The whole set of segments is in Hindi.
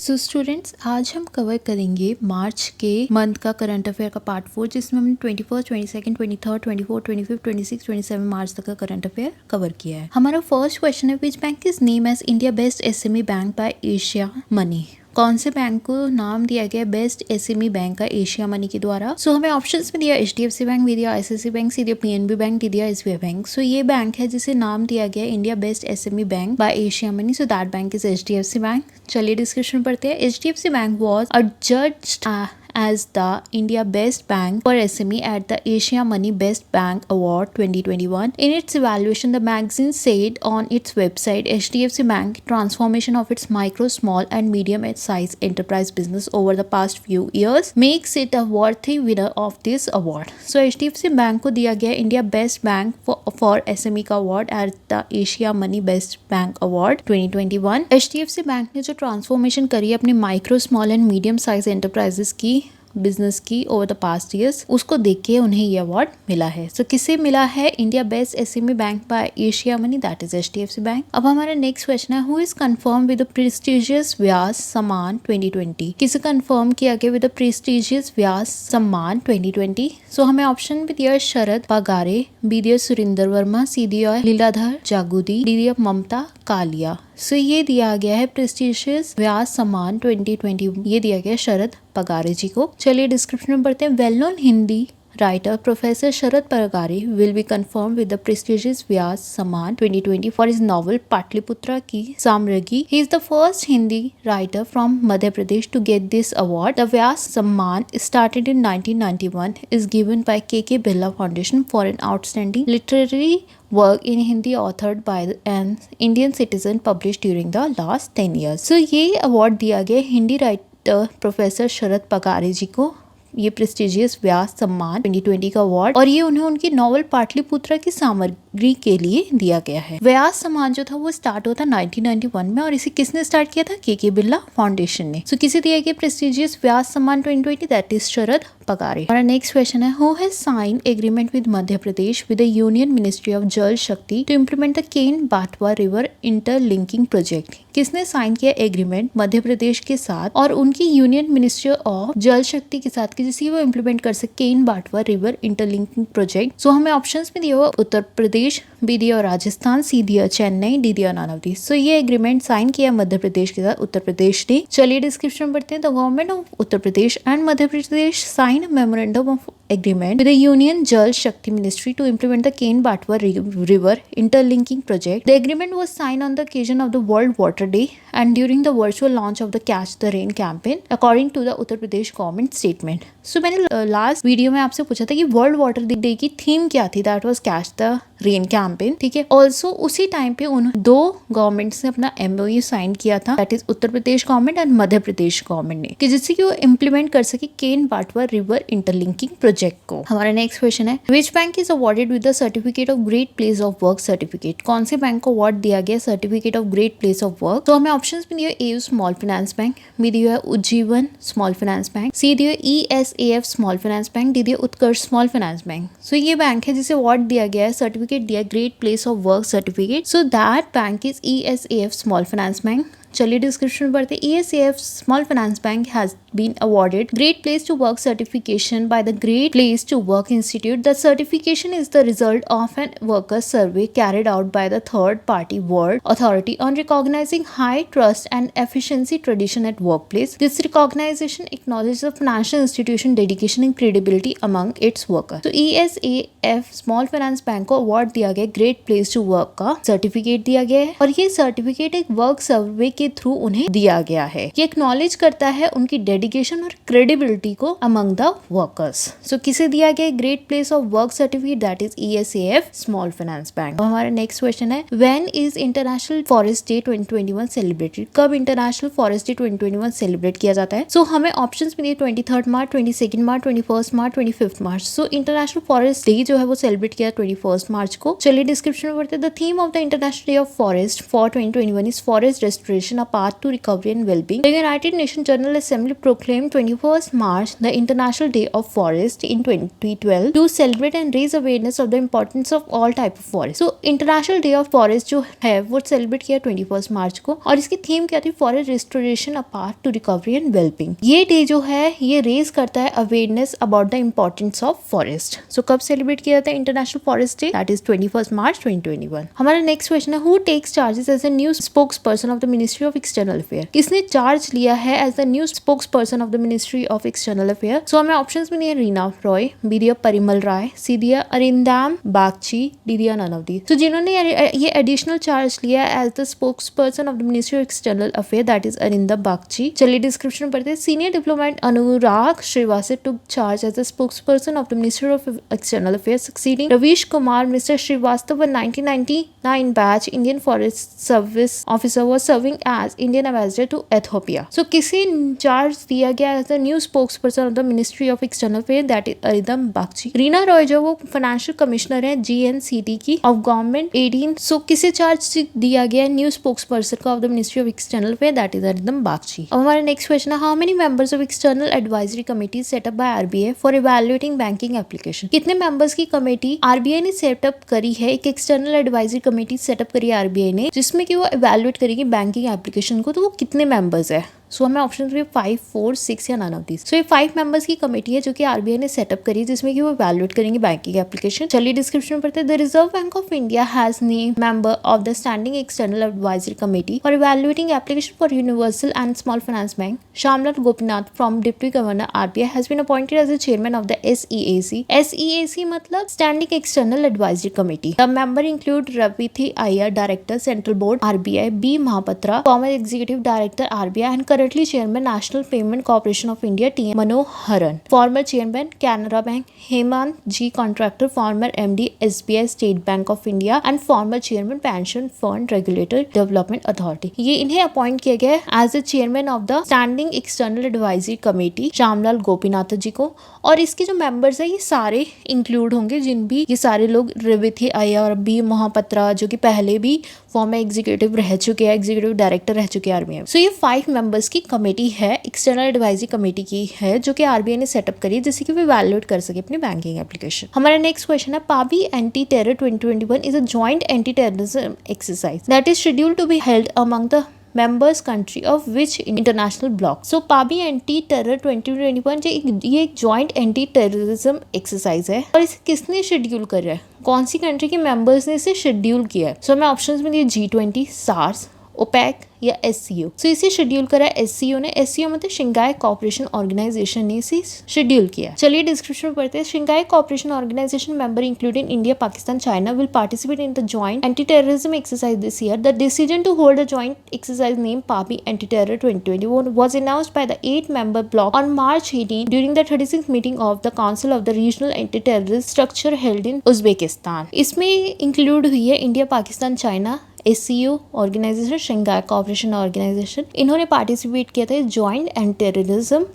सो स्टूडेंट्स, आज हम कवर करेंगे मार्च के मंथ का करंट अफेयर का पार्ट 4, जिसमें हमने 21, 22, 23, 24, 25, 26, 27 मार्च तक का करंट अफेयर कवर किया है। हमारा फर्स्ट क्वेश्चन है, which bank is name as India best SME bank by Asia money. कौन से बैंक को नाम दिया गया बेस्ट एसएमई बैंक का एशिया मनी के द्वारा। सो हमें ऑप्शंस में दिया एचडीएफसी बैंक, भी दिया आईसीआईसी बैंक, सी दिया पीएनबी बैंक, डी दिया एसबीआई बैंक। सो ये बैंक है जिसे नाम दिया गया India best SME bank by Asia money. So that bank is HDFC bank. चलिए डिस्क्रिप्शन पढ़ते हैं। HDFC bank was adjudged as the India Best Bank for SME at the Asia Money Best Bank Award 2021. In its evaluation, the magazine said on its website, HDFC Bank transformation of its micro, small and medium-sized enterprise business over the past few years makes it a worthy winner of this award. So HDFC Bank को दिया गया India Best Bank for SME का award at the Asia Money Best Bank Award 2021. HDFC Bank ने जो ट्रांसफॉर्मेशन करी अपने micro, small and medium size enterprises की बिजनेस की ओवर द पास्ट ईयर्स, उसको देख के उन्हें ये अवार्ड मिला है। सो किसे मिला है? India best SME bank by Asia money, that is HDFC bank. अब हमारा नेक्स्ट क्वेश्चन है, who is confirm with the prestigious Vyas Samman 2020। किसे कंफर्म किया गया with the prestigious Vyas Samman 2020? So हमें ऑप्शन भी दिया शरद पगारे, बी दिया सुरिंदर वर्मा, सी दिया लीलाधर जागुदी, डी दिया ममता कालिया। सो ये दिया गया है प्रेस्टिजियस व्यास सम्मान 2020, ये दिया गया शरद पगारे जी को। चलिए डिस्क्रिप्शन में पढ़ते हैं। Well known Hindi writer Professor Sharad Pagare will be confirmed with the prestigious Vyas Samman 2020 for his novel Patliputra Ki Samragi. He is the first Hindi writer from Madhya Pradesh to get this award. The Vyas Samman, started in 1991, is given by KK Birla Foundation for an outstanding literary work in Hindi authored by an Indian citizen published during the last 10 years. So ये award दिया गया हिंदी राइटर प्रोफेसर शरद पगारे जी को, ये प्रेस्टिजियस व्यास सम्मान 2020 का अवार्ड, और ये उन्हें उनकी नॉवल पाटलिपुत्रा की सामग्री के लिए दिया गया है। व्यास सम्मान जो था वो स्टार्ट होता 1991 में, और इसे किसने स्टार्ट किया था? केके बिरला फाउंडेशन ने। सो किसे दिया गया prestigious Vyas Samman 2020? That is Sharad Pagare. हमारा नेक्स्ट क्वेश्चन है, who has sign agreement with Madhya Pradesh with the union ministry of Jal Shakti to implement the Ken Betwa river interlinking project. किसने साइन किया एग्रीमेंट मध्य प्रदेश के साथ और उनकी यूनियन मिनिस्ट्री ऑफ जल शक्ति के साथ, जिससे वो इम्प्लीमेंट कर सके Ken Betwa river interlinking project? सो हमें ऑप्शंस में दिया हुआ उत्तर प्रदेश, बी दिया राजस्थान, सी दिया चेन्नई, डी दिया नानावती। सो ये एग्रीमेंट साइन किया मध्य प्रदेश के साथ उत्तर प्रदेश ने। चलिए डिस्क्रिप्शन में पढ़ते हैं। The government of Uttar Pradesh and Madhya Pradesh sign memorandum of agreement with the Union Jal Shakti Ministry to implement the Ken Batwa River Interlinking Project. The agreement was signed on the occasion of the World Water Day and during the virtual launch of the Catch the Rain campaign, according to the Uttar Pradesh government statement. So मैंने लास्ट वीडियो में आपसे पूछा था कि वर्ल्ड वाटर डे की थीम क्या थी? That was catch the rain campaign, ठीक है। ऑल्सो उसी टाइम पे उन दो गवर्नमेंट्स ने अपना एमओयू साइन किया था, that is Uttar Pradesh government and Madhya Pradesh government ने, कि जिससे कि वो इम्प्लीमेंट कर सके Ken Betwa river interlinking project को। हमारा नेक्स्ट क्वेश्चन है, which bank is awarded with the certificate of great place of work certificate. कौन से बैंक को अवार्ड दिया गया certificate of great place of work? तो हमें ऑप्शंस में दिया AU small finance bank, B दिया Ujjivan small finance bank, C दिया ESAF small finance bank, D दिया उत्कर्ष स्मॉल फाइनेंस बैंक। सो ये बैंक है जिसे अवार्ड दिया गया है, सर्टिफिकेट दिया great place of work certificate. So that bank is ESAF small finance bank. चलिए डिस्क्रिप्शन में पढ़ते हैं। ESAF Small Finance Bank has been awarded Great Place to Work certification by the Great Place to Work Institute. The certification is the result of an worker survey carried out by the third-party World Authority on recognizing high trust and efficiency tradition at workplace. This recognition acknowledges the financial institution dedication and credibility among its workers. So ESAF Small Finance Bank को award दिया गया Great Place to Work का सर्टिफिकेट दिया गया है, और ये सर्टिफिकेट एक वर्क सर्वे के थ्रू उन्हें दिया गया है। ये एक्नॉलेज करता है उनकी डेडिकेशन और क्रेडिबिलिटी को अमंग द वर्कर्स। सो किसे दिया गया great place of work certificate? That is ESAF small finance bank. हमारा नेक्स्ट क्वेश्चन है, when is international forest day 2021 celebrated. कब इंटरनेशनल फॉरेस्ट डे 2021 सेलिब्रेट किया जाता है? सो हमें ऑप्शंस में दिए 23 मार्च, 22 मार्च, 21 मार्च, 25 मार्च। सो इंटरनेशनल फॉरेस्ट डे जो है वो सेलिब्रेट किया 21 मार्च को। चलिए डिस्क्रिप्शन में पढ़ते हैं। The theme of the international day of forest for 2021 is forest restoration restoration a path to recovery and well-being. The United Nations General Assembly proclaimed 21st March the International Day of Forest in 2012 to celebrate and raise awareness of the importance of all type of forest. So International Day of Forest जो है वो सेलिब्रेट किया 21 मार्च को, और इसकी थीम क्या थी? Forest restoration a path to recovery and wellbeing. ये डे जो है ये रेज करता है awareness about the importance of forest. So कब सेलिब्रेट किया जाता है international forest day? That is 21 March 2021। हमारा नेक्स्ट क्वेश्चन है, who takes charges as a new spokesperson of the ministry of external affair? किसने चार्ज लिया है as the new spokesperson of the ministry of external affair? So हमें ऑप्शंस में दिए रीना रॉय, बी दिया परिमल राय, सी दिया अरिंदाम बागची, डी दिया नन ऑफ दीज। सो जिन्होंने ये एडिशनल चार्ज लिया as the spokesperson of the ministry of external affair that is Arindam Bagchi. चलिए डिस्क्रिप्शन पढ़ते हैं। Senior diplomat Anurag Srivastava took charge as the spokesperson of the Ministry of External Affairs, succeeding Ravish Kumar. Mr. Srivastav, a 1999 batch Indian Forest Service officer, was serving as Indian ambassador to Ethiopia. So किसे चार्ज दिया गया as the new spokesperson of the Ministry of External Affairs that is Arindam Bagchi. Reena Roy जो वो फाइनेंशियल कमिश्नर है GNCT की ऑफ गवर्नमेंट 18। सो किसे चार्ज दिया गया न्यू स्पोक्सपर्सन का of the ministry of external affair that is Arindam Bagchi. अब हमारा नेक्स्ट क्वेश्चन है, how many members of external advisory committee setup by RBI for evaluating banking application? कितने मेंबर्स की कमेटी आरबीआई ने सेटअप करी है? एक एक्सटर्नल एडवाइजरी कमेटी सेटअप करी है आरबीआई ने जिसमें कि वो इवैल्यूएट करेगी बैंकिंग एप्लीकेशन को। तो वो कितने मेंबर्स है? सो हमें ऑप्शन में 5, 4, 6 या नन ऑफ दिस। सो ये 5 मेंबर्स की कमेटी है जो कि आरबीआई ने सेटअप करी है जिसमें कि वो इवैल्यूएट करेंगे बैंकिंग एप्लीकेशन। चलिए डिस्क्रिप्शन में पढ़ते हैं। The reserve bank of India has name member of the standing external advisory committee for evaluating application for universal and small finance bank Shyamlal Gopinath from deputy governor RBI has been appointed as the chairman of the SEAC। SEAC मतलब standing external advisory committee. The member include Revathi Iyer, director central board RBI, B Mahapatra former executive director RBI and currently chairman national payment corporation of India TM Manoharan, former chairman Canara bank Hemant G contractor, former MD SBI state bank of India and former chairman pension fund regulator development authority. ये इन्हें अपॉइंट किया गया as the chairman of the standing external advisory committee Shyamlal Gopinath ji को। और इसके जो मेंबर्स है ये सारे इंक्लूड होंगे जिन भी ये सारे लोग रविथी अय्यर और बी महापात्रा जो कि पहले भी फॉर्मर एग्जीक्यूटिव रह चुके हैं, एग्जीक्यूटिव डायरेक्टर रह चुके हैं आरबीआई। सो ये 5 मेंबर्स की कमेटी है, एक्सटर्नल एडवाइजरी कमेटी की है जो कि आरबीआई ने सेटअप करी है जिससे कि वो इवैल्यूएट कर सके अपनी बैंकिंग एप्लीकेशन। हमारा नेक्स्ट क्वेश्चन है, Pabbi anti terror 2021 is a joint anti terrorism exercise that is scheduled to be held among the members country of which international block. So Pabbi anti terror 2021 ये एक जॉइंट एंटी टेररिज्म एक्सरसाइज है और इसे किसने शेड्यूल कर रहा है? कौन सी कंट्री के मेंबर्स ने इसे शेड्यूल किया है? सो मैं ऑप्शंस में दिए G20, सार्स, ओपेक या SCO। सो इसे शेड्यूल करा SCO ने। SCO मतलब शंघाई कोऑपरेशन ऑर्गेनाइजेशन ने इसे शेड्यूल किया। चलिए डिस्क्रिप्शन में पढ़ते हैं। Shanghai cooperation organisation member including India, Pakistan, China will participate in the joint anti terrorism exercise this year. The decision to hold the joint exercise name Pabbi anti terror 2021 was announced by the 8-member bloc on March 18 during the 36th meeting of the Council of the Regional Anti-Terrorist Structure held in Uzbekistan। इसमें इंक्लूड हुई है India, Pakistan, China, SCO organisation, Shanghai cooperation organisation. इन्होंने पार्टिसिपेट किया था जॉइंट एंटी टेररिज्म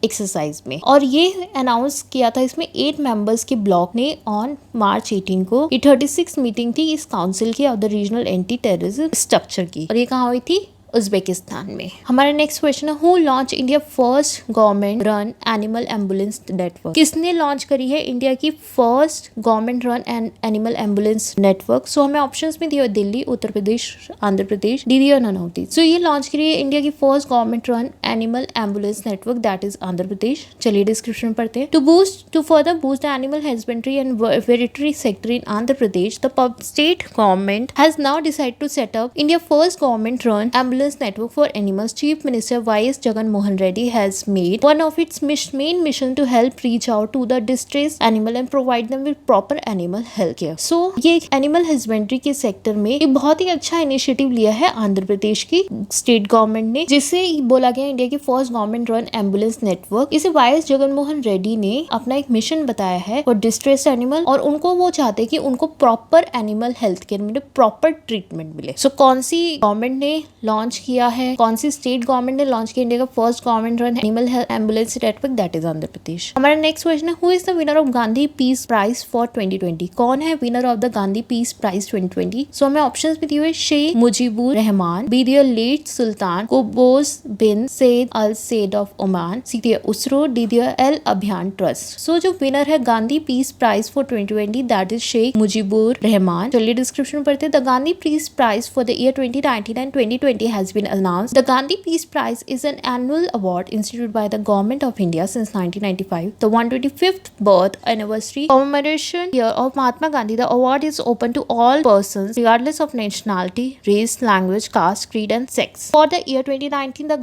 एक्सरसाइज में और ये अनाउंस किया था इसमें 8 मेंबर्स के ब्लॉक ने ऑन मार्च 18 को। ये 36 मीटिंग थी इस काउंसिल की of the regional anti terrorism structure की और ये कहाँ हुई थी? उज्बेकिस्तान में। हमारा नेक्स्ट क्वेश्चन है, who launch India first government run animal ambulance network? किसने लॉन्च करी है इंडिया की first government run and animal ambulance network? So हमें ऑप्शंस में दिया दिल्ली, उत्तर प्रदेश, आंध्र प्रदेश, डी और नन ऑफ दीज। सो ये लॉन्च करी है इंडिया की first government run animal ambulance network that is Andhra Pradesh. चलिए डिस्क्रिप्शन में पढ़ते हैं। To further boost the animal husbandry and veterinary sector in Andhra Pradesh, the state government has now decided to set up India first government run ambulance network for animals. Chief Minister Y.S. Jagan Mohan Reddy has made one of its main mission to help reach out to the distressed animal and provide them with proper animal health care. So ये एनिमल हस्बेंड्री के सेक्टर में एक बहुत ही अच्छा इनिशिएटिव लिया है आंध्र प्रदेश की स्टेट गवर्नमेंट ने, जिसे बोला गया इंडिया की first government run ambulance network. इसे वाई.एस. जगन मोहन रेड्डी ने अपना एक मिशन बताया है फॉर डिस्ट्रेस्ड एनिमल और उनको वो चाहते हैं कि उनको प्रॉपर एनिमल हेल्थ केयर मिले, प्रॉपर ट्रीटमेंट मिले। सो कौन सी गवर्नमेंट ने लॉन्च लॉन्च किया है, कौन सी स्टेट गवर्नमेंट ने लॉन्च किया इंडिया का first government run animal health ambulance network, that is Andhra Pradesh. हमारा नेक्स्ट क्वेश्चन है, who is the winner of Gandhi peace prize for 2020? कौन है winner of the Gandhi peace prize 2020? So हमें ऑप्शंस भी दिए हुए, Sheikh Mujibur Rahman, B the late sultan Qaboos bin Said al Said of Oman, C the ISRO, D the Ekal Abhiyan trust. So जो विनर है Gandhi peace prize for 2020 that is Sheikh Mujibur Rahman. चलिए डिस्क्रिप्शन में पढ़ते हैं। The Gandhi peace prize for the year 2019 and 2020 has been announced. The Gandhi Peace Prize is an annual award instituted by the Government of India since 1995. The 125th birth anniversary commemoration year of Mahatma Gandhi, the award is open to all persons regardless of nationality, race, language, caste, creed and sex. For the year 2019,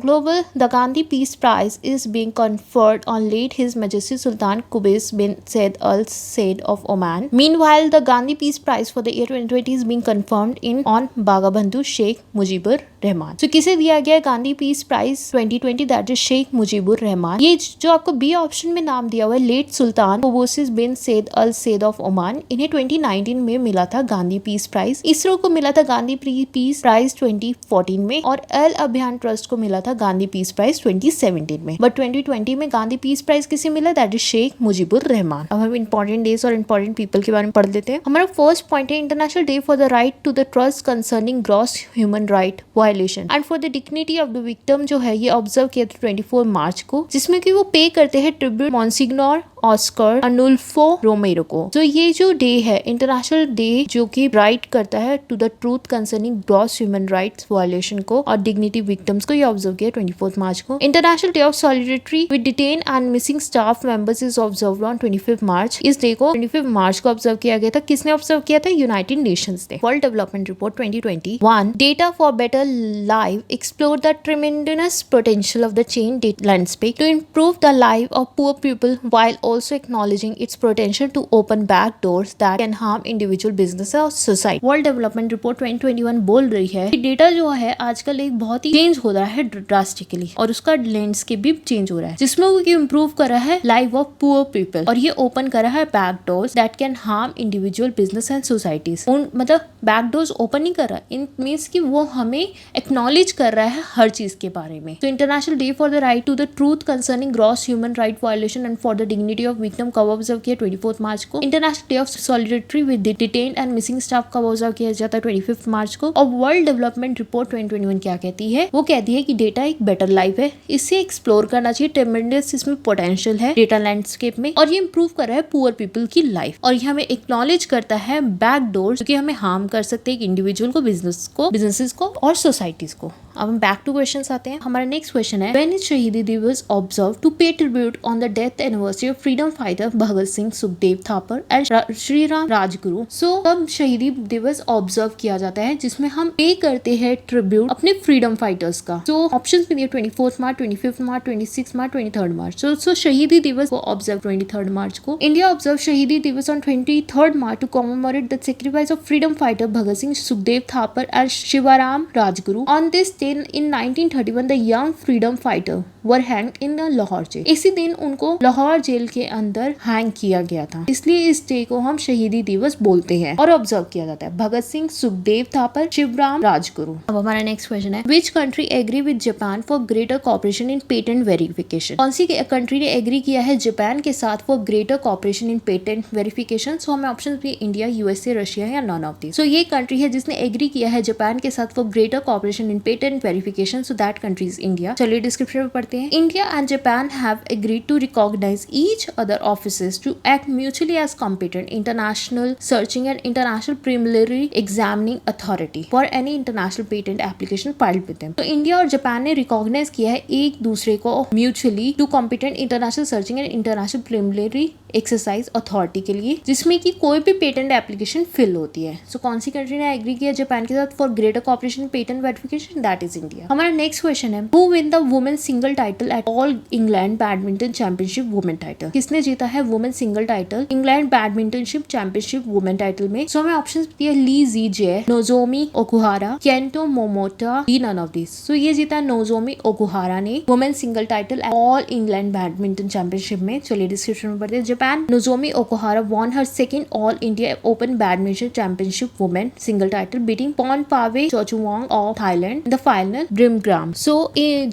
the Gandhi Peace Prize is being conferred on late His Majesty Sultan Qubais bin Said Al Said of Oman. Meanwhile, the Gandhi Peace Prize for the year 2020 is being confirmed on Bangabandhu Sheikh Mujibur Rahman. तो किसे दिया गया है Gandhi peace prize 2020? That is Sheikh Mujibur Rahman. ये जो आपको बी ऑप्शन में नाम दिया हुआ है, late sultan Qaboos bin Said al Said of Oman, इन्हें 2019 में मिला था गांधी पीस प्राइज। इसरो को मिला था गांधी पीस प्राइज 2014 में और एल अभियान ट्रस्ट को मिला था गांधी पीस प्राइज 2017 में। बट 2020 में गांधी पीस प्राइज किसे मिला? That is Sheikh Mujibur Rahman. अब हम इंपॉर्टेंट डेज और इंपॉर्टेंट पीपल के बारे में पढ़ लेते हैं। हमारा फर्स्ट पॉइंट है, international day for the right to the trust concerning gross human right violation and for the dignity of the victim जो है ये ऑब्जर्व किया था 24 मार्च को, जिसमें कि वो पे करते हैं ट्रिब्यूट मॉन्सिग्नोर ऑस्कर अनुल्फो रोमेरो को। तो ये जो डे है इंटरनेशनल डे जो कि राइट करता है to the truth concerning gross human rights violation को और डिग्निटी विक्टिम्स को, ये ऑब्जर्व किया 24 मार्च को। International day of solidarity with detain and missing staff members is observed on 25 मार्च। इस डे को 25 मार्च को ऑब्जर्व किया गया था। किसने ऑब्जर्व किया था? यूनाइटेड नेशंस ने। World development report 2021 data for better life explore the tremendous potential of the chain landscape to improve the life of poor people while also acknowledging its potential to open back doors that can harm individual business और society। वर्ल्ड डेवलपमेंट रिपोर्ट 2021 बोल रही है कि डेटा जो है आजकल एक बहुत ही चेंज हो रहा है ड्रास्टिकली और उसका लैंडस्केप भी चेंज हो रहा है, जिसमें वो इम्प्रूव कर रहा है लाइफ ऑफ पुअर पीपल और ये ओपन कर रहा है back doors that can harm individual business and societies. मतलब बैक डोर्स ओपन नहीं कर रहा, इन मीन्स कि वो हमें एक्नॉलेज कर रहा है हर चीज के बारे में। तो international day for the right to the truth concerning gross human right violation and for the dignity of victim कब ऑब्जर्व किया? 24 मार्च को। International day of solidarity with detained and missing staff कब ऑब्जर्व किया जाता है? 25 मार्च को। और वर्ल्ड डेवलपमेंट रिपोर्ट 2021 क्या कहती है? वो कहती है कि डेटा एक बेटर लाइफ है, इसे एक्सप्लोर करना चाहिए, ट्रेमेंडस इसमें पोटेंशियल है डेटा लैंडस्केप में और ये इंप्रूव कर रहा है पुअर पीपल की लाइफ और ये हमें एक्नॉलेज करता है बैक डोर्स जो कि हमें हार्म कर सकते हैं एक इंडिविजुअल को, बिजनेसेस को और सोसाइटीज को। अब हम बैक टू क्वेश्चंस आते हैं। हमारा नेक्स्ट क्वेश्चन है, when is Shaheedi Diwas observe to pay tribute on the death anniversary of freedom fighter Bhagat Singh, Sukhdev Thapar and Shri Ram Rajguru. So तब शहीदी दिवस ऑब्जर्व किया जाता है जिसमें हम पे करते हैं ट्रिब्यूट अपने फ्रीडम फाइटर्स का। सो ऑप्शंस भी दिए 24 मार्च, 25 मार्च, 26 मार्च, 23 मार्च। सो शहीदी दिवस को ऑब्जर्व 23 मार्च को। India observe Shaheedi Diwas on 23 March to commemorate the sacrifice of freedom fighter Bhagat Singh, Sukhdev Thapar and Shivram Rajguru. On this day in 1931 the young freedom fighter were hanged in the Lahore jail. इसी दिन उनको लाहौर जेल के अंदर हैंग किया गया था, इसलिए इस डे को हम शहीदी दिवस बोलते हैं और ऑब्जर्व किया जाता है। भगत सिंह, सुखदेव थापर, शिवराम राजगुरु। अब हमारा नेक्स्ट क्वेश्चन है, which country agree with Japan for greater cooperation in patent verification? कौन सी कंट्री ने एग्री किया है जापान के साथ for greater cooperation in patent verification? So हमें ऑप्शन भी इंडिया, यूएसए, रशिया या नॉन ऑफ दिस। सो ये कंट्री है जिसने एग्री किया है जापान के साथ for greater cooperation in patent verification, so that country is India. चलिए डिस्क्रिप्शन में पढ़ते हैं। India and Japan have agreed to recognise each other offices to act mutually as competent international searching and international preliminary examining authority for any international patent application filed with them. तो इंडिया और जापान ने रिकॉग्नाइज किया है एक दूसरे को mutually to competent international searching and international preliminary exercise authority के लिए, जिसमें कि कोई भी पेटेंट एप्लीकेशन फिल होती है। सो कौन सी कंट्री ने एग्री किया जापान के साथ for greater cooperation patent verification? That is India. हमारा नेक्स्ट क्वेश्चन है, who win the women single title at all England badminton championship women title? किसने जीता है women single title England badmintonship championship women title में? सो हमें ऑप्शन दिए Lee Zii Jia, Nozomi Okuhara, Kento Momota, D none of this. So ये जीता नोजोमी ओकुहारा ने women single title all England badminton championship में। चलिए डिस्क्रिप्शन में पढ़ते हैं। Japan Nozomi Okuhara won her second All India Open Badminton Championship Women single title beating Ponpawe Chochuwang of Thailand in the final Birmingham। So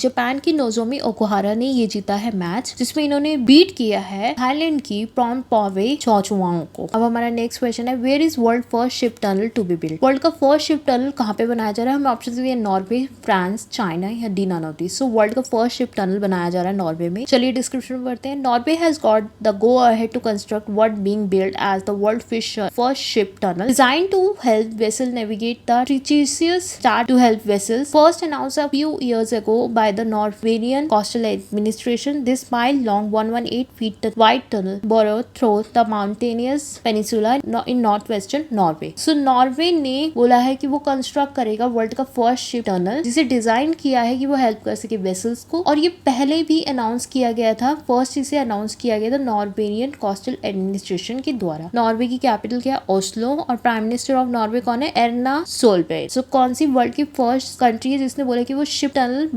Japan की नोजोमी ओकुहारा ने ये जीता है मैच जिसमें इन्होंने बीट किया है थाईलैंड की पोनपावे चोचुवांग को। अब हमारा नेक्स्ट क्वेश्चन है where is world first ship tunnel to be built? World का फर्स्ट शिप टनल कहाँ पे बनाया जा रहा है? हमें ऑप्शन दिए नॉर्वे, फ्रांस, चाइना या D none of this. So world का फर्स्ट शिप टनल बनाया जा रहा है नॉर्वे में। चलिए डिस्क्रिप्शन में पढ़ते हैं। Norway has got the go ahead to construct what being built as the world first ship tunnel designed to help vessels navigate the treacherous start to help vessels first announced a few years ago by the Norwegian Coastal Administration. This mile long 118 feet wide tunnel burrowed through the mountainous peninsula in northwestern Norway. So Norway ने बोला है कि वो कंस्ट्रक्ट करेगा वर्ल्ड का फर्स्ट शिप टनल जिसे डिजाइन किया है कि वो हेल्प कर सके वेसल्स को। और ये पहले भी अनाउंस किया गया था, फर्स्ट इसे अनाउंस किया गया था नॉर्वेजियन कोस्टल एडमिनिस्ट्रेशन के द्वारा। नॉर्वे की कैपिटल क्या है? ओस्लो और प्राइम मिनिस्टर ऑफ नॉर्वे कौन है? Erna Solberg. सो कौन सी वर्ल्ड की फर्स्ट कंट्री है जिसने बोला कि वो शिप टनल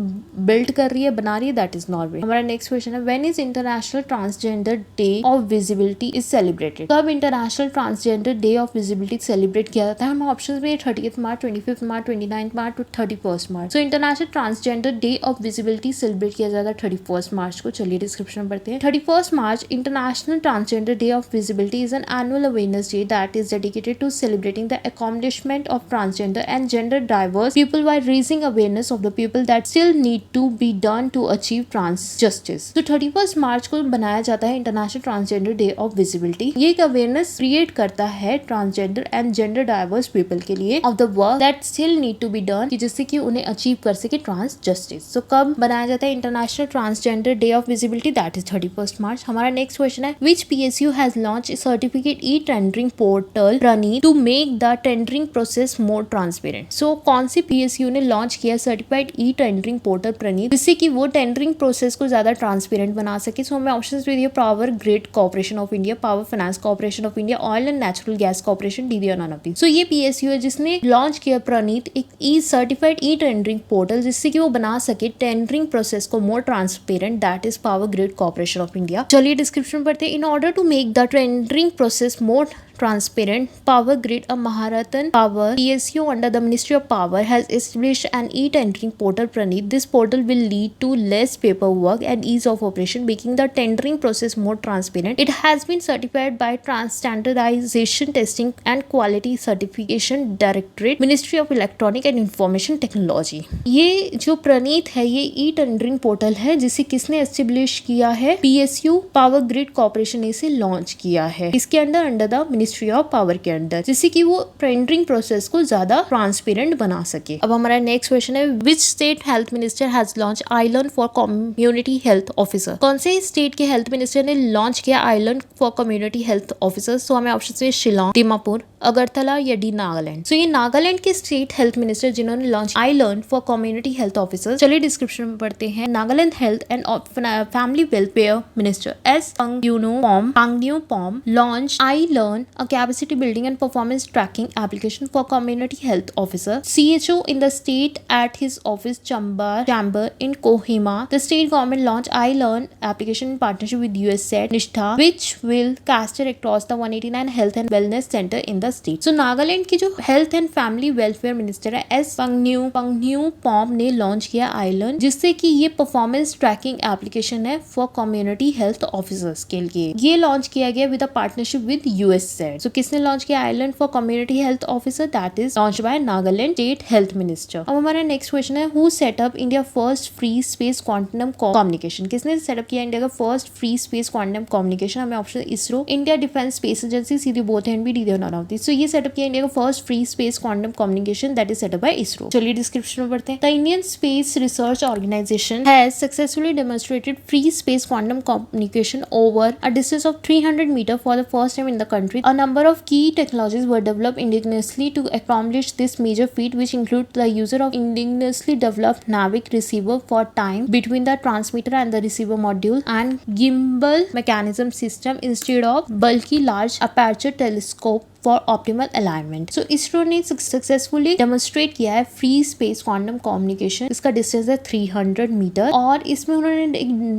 बिल्ड कर रही है, बना रही है? That is Norway. हमारा नेक्स्ट क्वेश्चन है when is international transgender day of visibility is celebrated? कब international transgender day of visibility celebrate किया जाता है? हमें ऑप्शन में 30 मार्च, 25 मार्च, 29 मार्च और 31 March. So international transgender day of visibility celebrate किया जाता है 31 मार्च को। चलिए डिस्क्रिप्शन पढ़ते हैं। 31 March international transgender day of visibility is an annual awareness day that is dedicated to celebrating the accomplishment of transgender and gender diverse people by raising awareness of the people that still need to be done to achieve trans justice. So 31 March को बनाया जाता है international transgender day of visibility. ये एक अवेयरनेस क्रिएट करता है transgender and gender diverse people के लिए of the work that still need to be done, जिससे कि उन्हें अचीव कर सके ट्रांस जस्टिस। सो कब बनाया जाता है international transgender day of visibility? That is 31 March. हमारा नेक्स्ट क्वेश्चन है which PSU has launch certificate e tendering portal Pranit to make the tendering process more transparent? So कौन सी PSU ने लॉन्च किया सर्टिफाइड ई-टेंडरिंग पोर्टल प्रणीत जिससे कि वो टेंडरिंग प्रोसेस को ज्यादा ट्रांसपेरेंट बना सके? सो हमें ऑप्शंस दे दिए power grid corporation of India, power finance corporation of India, oil and natural gas corporation, D none of this. So ये PSU है जिसने लॉन्च किया प्रणीत एक सर्टिफाइड ई-टेंडरिंग पोर्टल जिससे कि वो बना सके टेंडरिंग प्रोसेस को more transparent, that is power grid corporation of India. चलिए डिस्क्रिप्शन पढ़ते हैं। In order to make the tendering process more transparent, Power Grid, a Maharatan Power PSU under the Ministry of Power, has established an e-tendering portal Praneet. This portal will lead to less paperwork and ease of operation, making the tendering process more transparent. It has been certified by Standardization Testing and Quality Certification Directorate, Ministry of Electronic and Information Technology. ये जो प्रणीत है ये ई-टेंडरिंग पोर्टल है जिसे किसने एस्टेब्लिश किया है? PSU पावर ग्रिड कॉर्पोरेशन ने इसे लॉन्च किया है। इसके under the ministry of power के अंदर, जिससे कि वो टेंडरिंग प्रोसेस को ज्यादा ट्रांसपेरेंट बना सके। अब हमारा नेक्स्ट क्वेश्चन है which state health minister has launch island for community health officer? कौन से स्टेट के हेल्थ मिनिस्टर ने लॉन्च किया island for community health officer? So हमें ऑप्शन है शिलोंग, दीमापुर, अगरतला या डी नागालैंड। सो ये नागालैंड के स्टेट हेल्थ मिनिस्टर जिन्होंने launch island for community health officer. चलिए डिस्क्रिप्शन में पढ़ते हैं। Nagaland health and family welfare minister S Pangnyu Phom launch iLearn, a capacity building and performance tracking application for community health officer CHO in the state at his office chamber in Kohima. The state government launched iLearn application in partnership with USAID Nishtha, which will caster across the 189 health and wellness center in the state. So Nagaland की जो health and family welfare minister है एस पंगन्यू पॉम ने लॉन्च किया iLearn, जिससे कि ये परफॉर्मेंस ट्रैकिंग एप्लीकेशन है फॉर कम्युनिटी हेल्थ ऑफिसर्स के लिए। ये लॉन्च किया गया with a partnership with USAID. So किसने लॉन्च किया island for community health officer? That is launch by Nagaland state health minister. अब हमारा नेक्स्ट क्वेश्चन है who set up India first free space quantum communication? किसने सेटअप किया इंडिया का first free space quantum communication? हमें option ISRO, India defence space agency, सीधी both and B D none of this. So ये सेटअप किया इंडिया का first free space quantum communication, that is set up by ISRO. चलिए डिस्क्रिप्शन में पढ़ते हैं। The Indian space research organisation has successfully demonstrated free space quantum communication over a distance of 300 metre for the first time in the country. A number of key technologies were developed indigenously to accomplish this major feat, which include the use of indigenously developed NAVIC receiver for time time between the transmitter and the receiver module and gimbal mechanism system instead of bulky large aperture telescope for optimal alignment. So ISRO ने successfully demonstrate किया है free space quantum communication. इसका distance है 300 मीटर और इसमें उन्होंने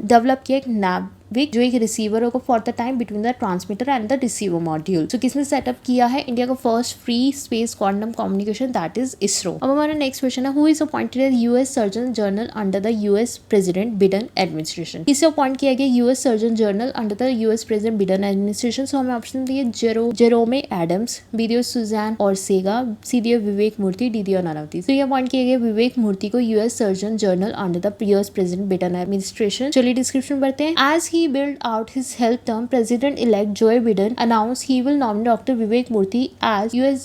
डेवलप किया एक नाविक जो एक रिसीवर होगा for the time between the transmitter and the receiver module. So किसने सेटअप किया है? इंडिया का first free space quantum communication, that is ISRO. अब हमारा नेक्स्ट क्वेश्चन है, who is appointed as US surgeon general under the US president Biden administration. किसे अपॉइंट किया गया US surgeon general under the US president Biden administration? So हमें ऑप्शन दिए जेरोमे एडम्स, बीडियो सुजैन और सेगा, सीडियो विवेक मूर्ति, डीडियो नानावती. तो ये अपॉइंट किए गए विवेक मूर्ति को US surgeon general under the US president Biden administration. चलिए डिस्क्रिप्शन पढ़ते हैं. As he build out his health term, President-elect Joe Biden announced he will nominate Dr. Vivek Murthy as U.S.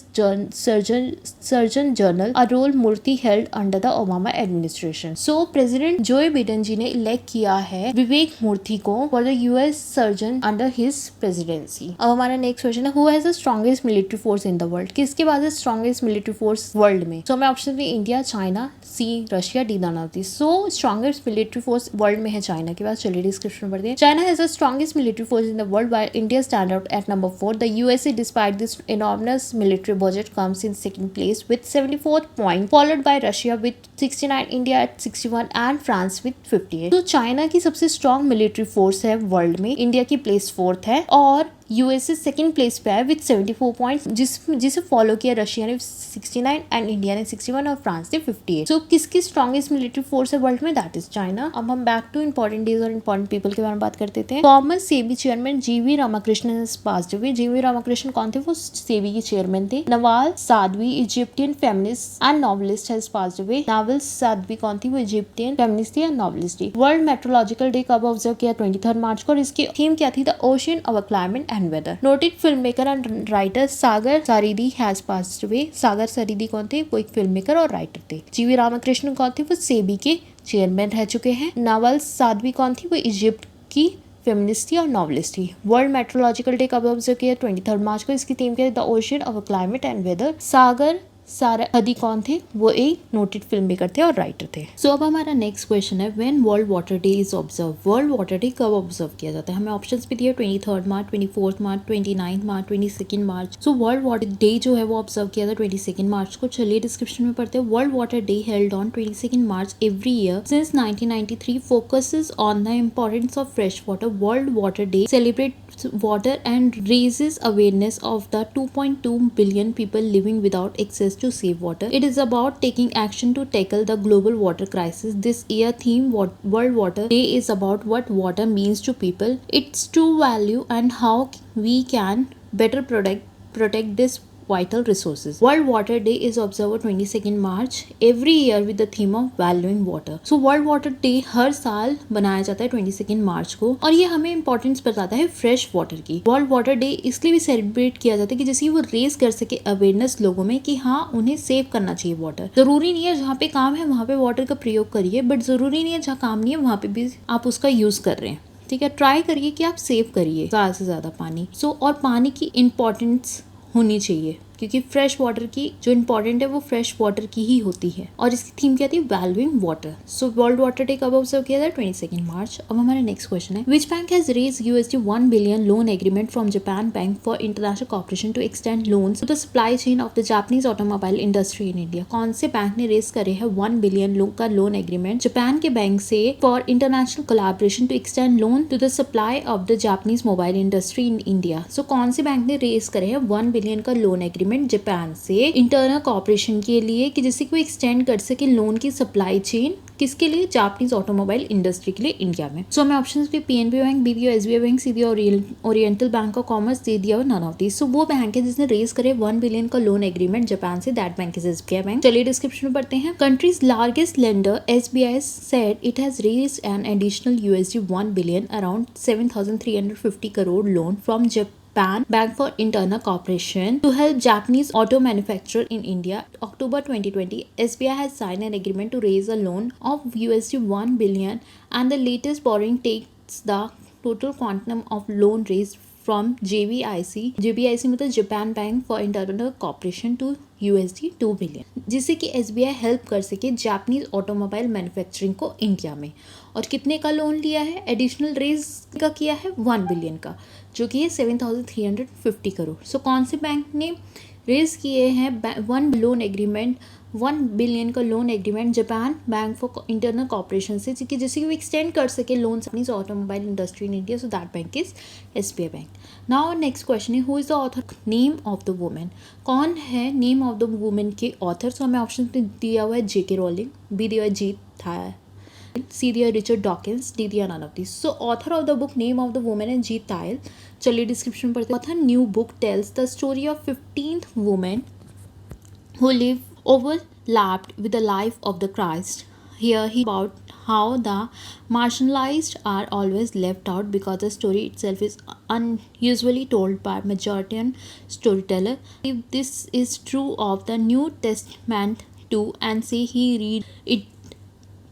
Surgeon General, a role Murthy held under the Obama administration. So, President Joe Biden जी ने elect किया है विवेक मूर्ति को for the U.S. Surgeon under his presidency. अब हमारा next question है, who has the strongest military force in the world? किसके पास है strongest military force world में? So, हमें option में India, China, C Russia, D दानावती. So, strongest military force world में है चाइना के पास. चलिए डिस्क्रिप्शन पढ़ते हैं. China has the strongest military force in the world while India stand out at number 4. The USA, despite this enormous military budget, comes in second place with 74 points, followed by Russia with 69, India at 61 and France with 58. तो चाइना की सबसे strong military force है वर्ल्ड में, इंडिया की प्लेस 4th है और यूएसए सेकंड प्लेस पे है विद 74 पॉइंट्स, जिसे फॉलो किया रशिया ने 69 एंड इंडिया ने 61 और फ्रांस ने 58. सो किसकी स्ट्रॉन्गेस्ट मिलिट्री फोर्स है वर्ल्ड में? That is China. अब हम बैक टू इंपॉर्टेंट डेज और इंपॉर्टेंट पीपल के बारे में बात करते थे. फॉर्मर सेबी चेयरमैन जीवी रामाकृष्णन पास्ड अवे. जीवी रामाकृष्णन कौन थे? वो सेबी के चेयरमैन थे. Nawal Saadawi Egyptian feminist and novelist has passed away. Nawal Saadawi कौन थी? वो इजिप्टियन फेमिनिस्ट थी एंड नॉवलिस्ट थी. वर्ल्ड मेट्रोलॉजिकल डे कब ऑब्जर्व किया? 23 मार्च को और इसकी थीम क्या थी? The ocean, our climate and weather. Noted filmmaker and writer Sagar Saridi has passed away. सागर सरीदी कौन थे? वो एक फिल्म मेकर और राइटर थे. जीवी रामकृष्णन कौन थे? वो सेबी के चेयरमैन रह चुके हैं. नवल सादवी कौन थी? वो इजिप्ट की फेमिनिस्ट थी और नॉवलिस्ट थी. वर्ल्ड मेट्रोलॉजिकल डे कब ऑब्जर्व किया? 23 मार्च को. इसकी थीम क्या है? The ocean, our climate and weather. सागर सारदी कौन थे? वो एक नोटेड फिल्म मेकर थे और राइटर थे. सो अब हमारा नेक्स्ट क्वेश्चन है, when world water day is observe. World water day कब ऑब्जर्व किया जाता है? हमें ऑप्शंस भी दिए 23 मार्च, 24 मार्च, 29 मार्च, 22 मार्च. सो वर्ल्ड वाटर डे जो है वो ऑब्जर्व किया था 22 मार्च को. चलिए डिस्क्रिप्शन में पढ़ते हैं. World water day held on 22 March every year since 1993 focuses on the importance of fresh water. World water day celebrate water and raises awareness of the 2.2 billion people living without access to safe water. It is about taking action to tackle the global water crisis. This year theme World Water Day is about what water means to people, its true value and how we can better protect this vital resources. World Water Day is observed on 22 March every year with the theme of valuing water. So World Water Day हर साल बनाया जाता है 22 मार्च को और ये हमें इंपॉर्टेंस बताता है फ्रेश वाटर की. वर्ल्ड वाटर डे इसलिए भी सेलिब्रेट किया जाता है कि जैसे वो रेज कर सके अवेयरनेस लोगों में कि हाँ उन्हें सेव करना चाहिए वाटर. जरूरी नहीं है जहाँ पे काम है वहाँ पे वाटर का प्रयोग करिए, बट जरूरी नहीं है जहाँ काम नहीं है वहाँ पे भी आप उसका यूज कर रहे हैं. ठीक है, ट्राई करिए कि आप सेव करिए ज़्यादा से ज़्यादा पानी. और पानी की इम्पोर्टेंस होनी चाहिए क्योंकि फ्रेश वाटर की जो इम्पोर्टेंट है वो फ्रेश वाटर की ही होती है और इसकी थीम क्या थी? Valuing water. So world water day कब ऑब्जर्व किया था? 22 मार्च. अब हमारा नेक्स्ट क्वेश्चन है, which bank has raise $1 billion loan agreement from Japan bank for international corporation to extend loans to the supply chain of the Japanese automobile industry in India. कौन से बैंक ने रेज करे है 1 बिलियन का लोन एग्रीमेंट जापान के बैंक से for international collaboration to extend loan to the supply of the Japanese mobile industry in India. So कौन से बैंक ने रेज करे है 1 बिलियन का लोन एग्रीमेंट जापान से इंटरनल कॉर्पोरेशन के लिए कि जिससे कोई एक्सटेंड कर सके लोन की सप्लाई चेन किसके लिए? जापानीज ऑटोमोबाइल इंडस्ट्री के लिए इंडिया में. सो हमें ऑप्शंस भी पीएनबी बैंक, बीबीओ, एसबीआई बैंक, सीधीओ ओरिएंटल बैंक ऑफ कॉमर्स दे दिया और नन ऑफ दिस. सो वो बैंक है जिसने रेज करे 1 बिलियन का लोन एग्रीमेंट जापान से. That bank is SBI bank. चलिए डिस्क्रिप्शन में पढ़ते हैं. Countries largest lender SBI said it has raised an additional $1 billion around 7,350 crore loan from Japan Bank for Internal Cooperation to help Japanese auto manufacturer in India. October 2020, SBI has signed an agreement to raise a loan of $1 billion and the latest borrowing takes the total quantum of loan raised from JBIC मतलब Japan Bank for Internal Cooperation to $2 billion, जिससे कि SBI हेल्प कर सके जापानीज ऑटोमोबाइल मैन्युफैक्चरिंग को इंडिया में। और कितने का लोन लिया है? एडिशनल रेज का किया है 1 बिलियन का, जो कि है 7,350 करोड़। सो कौन से बैंक ने रेज किए हैं 1 बिलियन का loan agreement? Japan bank for internal cooperation से, जिससे कि वो एक्सटेंड कर सके लोन अपनी automobile industry in India. So that bank is SBI bank. Now next question है, who is the author? Name of the women. कौन है नेम ऑफ द वुमेन के ऑथर? सो हमें ऑप्शन दिया हुआ है JK रॉलिंग, बी दिया है जीत था, सी दिया रिचर्ड डॉकिंस, डी दिया none of this. So author of the book name of the women है जीत तायल। चलिए डिस्क्रिप्शन पढ़ते हैं। Author new book tells the story of 15th women who live overlapped with the life of the Christ. Here he about how the marginalized are always left out because the story itself is unusually told by Majoritian storyteller. If this is true of the New Testament too, and say he read it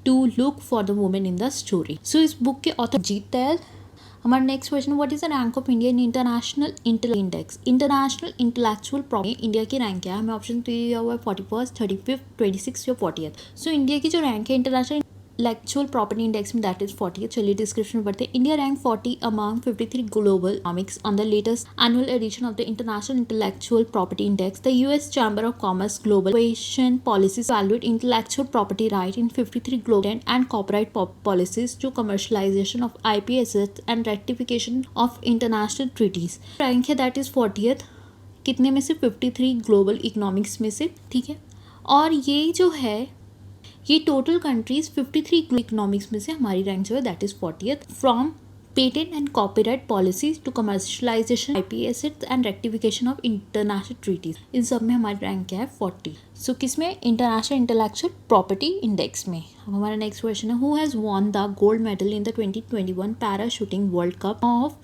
to look for the woman in the story. So इस book के author जीत तैल। हमारा next question, what is the rank of India in international index? International intellectual property India की रैंक क्या है? हमें ऑप्शन दिया हुआ है 41st, 35th, 26th या 40th। सो इंडिया की जो रैंक है इंटरनेशनल इंटेलेक्चुअल प्रॉपर्टी इंडेक्स में, दैट इज 40th। चलिए डिस्क्रिप्शन में पढ़ते हैं। India rank 40 among 53 global economics on the latest annual edition of the international intellectual property index. The US chamber of commerce global innovation policies evaluate intellectual property right in 53 global and copyright policies to commercialization of IP assets and ratification of international treaties. Rank है दैट इज 40th। कितने में से? 53 ग्लोबल इकोनॉमिक्स में से, ठीक है। और ये जो है ये टोटल कंट्रीज 53 इकोनॉमिक्स में से हमारी रैंक जो है that is 40th। From patent and copyright policies to commercialisation IP assets and rectification of international treaties, इन सब में हमारी रैंक क्या है? 40। सो किसमें? इंटरनेशनल इंटेलेक्चुअल प्रॉपर्टी इंडेक्स में। अब हमारा नेक्स्ट क्वेश्चन है, who has won the gold medal in the 2021 para shooting world cup of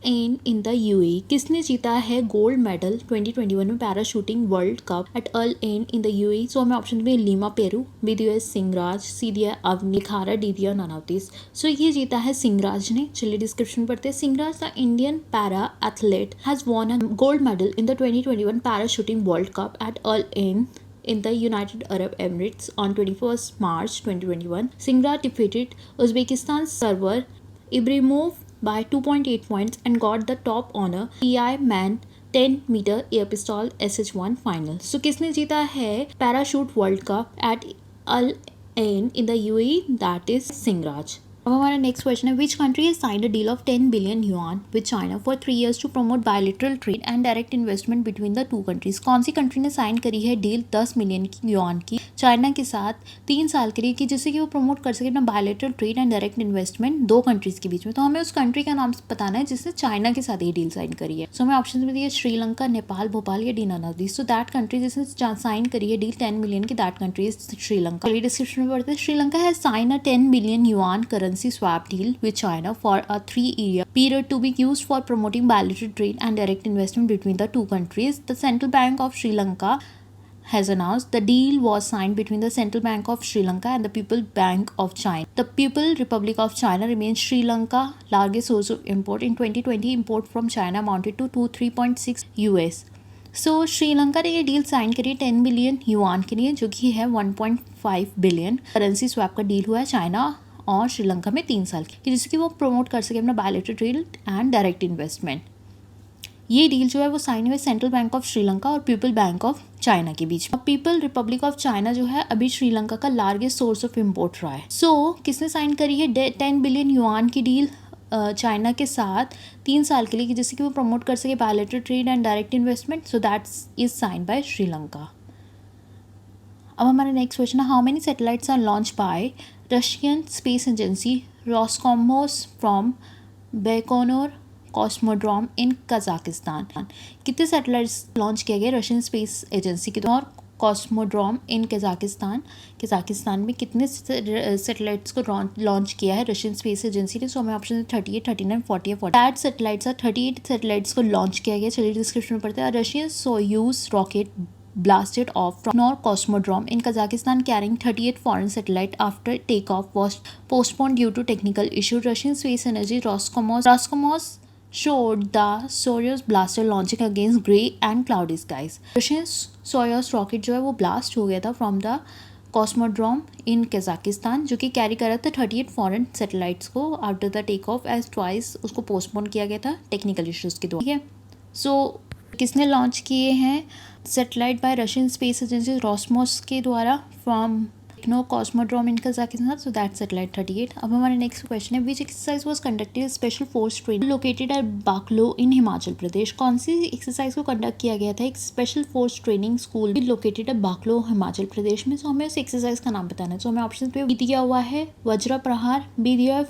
in the UAE? किसने जीता है गोल्ड मेडल 2021 में para shooting world cup at Al Ain in the UAE? सो हमें ऑप्शन में लीमा पेरू, बी दिया है सिंगराज, सी दिया अवनी खारा, डी दिया नन ऑफ दिस। सो ये जीता है सिंगराज ने। चलिए डिस्क्रिप्शन पढ़ते हैं। Singhraj the Indian para athlete has won a gold medal in the 2021 para shooting world cup at Al Ain in the United Arab Emirates on 21st March 2021. Singraj defeated Uzbekistan's server Ibrahimov by 2.8 points and got the top honor PI Man 10-meter air pistol SH1 final. So किसने जीता है parachute world cup at Al Ain in the UAE? That is Singhraj. अब हमारा नेक्स्ट क्वेश्चन है, which country has signed a deal of 10 billion yuan with China for 3 years to promote bilateral trade and direct investment between the two countries? कौन सी कंट्री ने साइन करी है डील 10 मिलियन युआन की चाइना के साथ 3 साल के लिए, कि जिससे कि वो प्रमोट कर सके अपना bilateral trade and direct investment दो कंट्रीज के बीच में? तो हमें उस कंट्री का नाम बताना है जिसने चाइना के साथ ये डील साइन करी है। सो हमें ऑप्शन में दिए श्रीलंका, नेपाल, भोपाल या D none of this. So that country जिसने साइन करी है डील 10 मिलियन की, दैट कंट्री इज श्रीलंका। चलिए डिस्क्रिप्शन में पढ़ते हैं। Sri Lanka has sign a 10 billion yuan currency swap deal with China for a 3-year period to be used for promoting bilateral trade and direct investment between the two countries. The Central Bank of Sri Lanka has announced the deal was signed between the Central Bank of Sri Lanka and the People Bank of China. The People Republic of China remains Sri Lanka's largest source of import. In 2020, import from China amounted to 3.6 US. सो श्रीलंका ने ये डील साइन करी 10 बिलियन युआन के लिए, जो कि है 1.5 बिलियन करेंसी स्वैप का डील हुआ है चाइना और श्रीलंका में 3 साल की, जिससे कि वो प्रमोट कर सके अपना bilateral trade and direct investment. ये डील जो है वो साइन हुए सेंट्रल बैंक ऑफ श्रीलंका और पीपल बैंक ऑफ चाइना के बीच में। पीपल रिपब्लिक ऑफ चाइना जो है अभी श्रीलंका का लार्जेस्ट सोर्स ऑफ इम्पोर्ट रहा है। सो किसने साइन करी है 10 बिलियन युआन की डील चाइना के साथ 3 साल के लिए, जिससे कि वो प्रमोट कर सके bilateral trade and direct investment? So that's is sign by Sri Lanka. अब हमारा नेक्स्ट क्वेश्चन है, how many satellites are launch by Russian space agency Roscosmos from Baikonur cosmodrome in Kazakhstan? कितने सैटेलाइट्स लॉन्च किए गए रशियन स्पेस एजेंसी के और कॉस्मोड्रोम इन कजाकिस्तान में कितने सैटेलाइट्स को लॉन्च किया है रशियन स्पेस एजेंसी ने? सो हमें ऑप्शन 38, 39, 40 या 48 सैटेलाइट्स है। 38 सैटेलाइट्स को लॉन्च किया गया। चलिए डिस्क्रिप्शन में पढ़ते हैं। Russian Soyuz rocket blasted off from Nor Cosmodrome in Kazakhstan carrying 38 foreign satellite after takeoff was postponed due to technical issue. Russian Space Energy Roscosmos showed the Soyuz blaster launching against grey and cloudy skies. Russian Soyuz rocket जो है वो blast हो गया था from the cosmodrome in Kazakhstan, जो कि कैरी कर रहा था 38 फॉरेन सैटेलाइट्स को after the take off as twice उसको पोस्टपोन किया गया था टेक्निकल इश्यूज के द्वारा। ठीक है, सो किसने लॉन्च किए हैं satellite by Russian space agency Roscosmos के द्वारा from no cosmodrome in Kazakhstan, so that satellite 38। अब हमारा नेक्स्ट क्वेश्चन है which exercise was conducted special force training located at Bakloh in Himachal Pradesh. कौन सी एक्सरसाइज को कंडक्ट किया गया था एक special force training school located at Bakloh Himachal Pradesh में। सो हमें उस एक्सरसाइज का नाम बताना है। सो हमें ऑप्शन पे दिया हुआ है वज्र प्रहार, बी दिया